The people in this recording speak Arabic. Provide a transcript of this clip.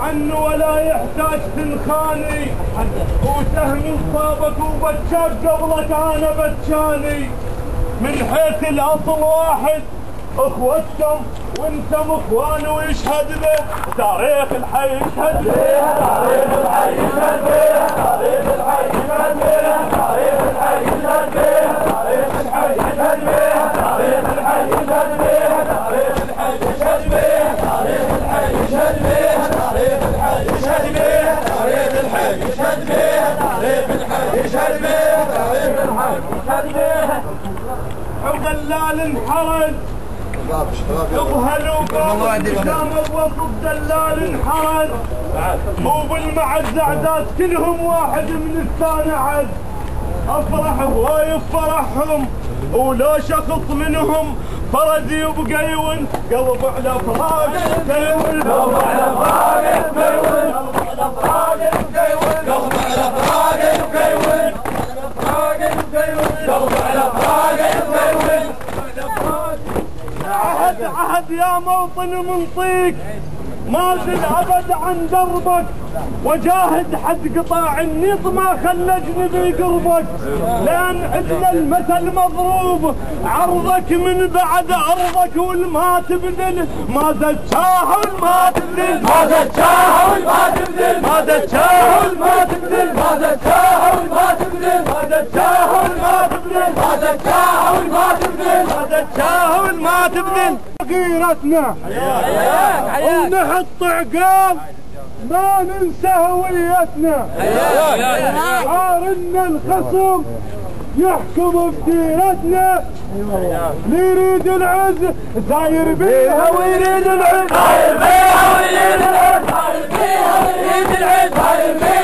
عنه ولا يحتاج تنخاني، وسهم صابك وبتشاف قبلك انا بتشاني. من حيث الاصل واحد اخوتكم وانتم اخوان ويشهد له تاريخ الحي، يشهد له تاريخ الحي، يشهد له تاريخ الحي، يشهد له تاريخ الحي، يشهد له تاريخ الحي، يشهد له تاريخ الحي، يشهد له تاريخ الحي، يشهد له تاريخ الحي، يشهد له تاريخ الحي، يشهد له تاريخ الحي، يشهد له تاريخ الحي، يشهد له تاريخ الحي، يشهد له وضلال انحرج اظهلوا قدام الوسط دلال انحرج، وبالمعز اعداد كلهم واحد من الثاني عد. افرح هواي بفرحهم ولو شخص منهم فرد يبقى يون قلب على فراق يبقى قلب على فراق يبقى قلب على فراق يبقى قلب على فراق يبقى قلب على فراق يبقى عهد يا موطن منطيك ما زل ابد عن دربك، وجاهد حد قطاع النيط ما خلجني بقربك، لان عندنا المثل مضروب عرضك من بعد ارضك والما تبذل ما تتساهل ما تبذل ما تتساهل ما تبذل ما تتساهل ما تبذل ما تتساهل ما تبذل ما تتساهل ما تبذل ما تتساهل ما تبذل ما تتساهل ما تبذل. غيرتنا ونحط عقاب ما ننسى هويتنا، عارنا الخصم يحكم بديرتنا، نريد العز داير بيها ويريد العز داير بيها ويريد العز داير بيها ويريد العز داير بيها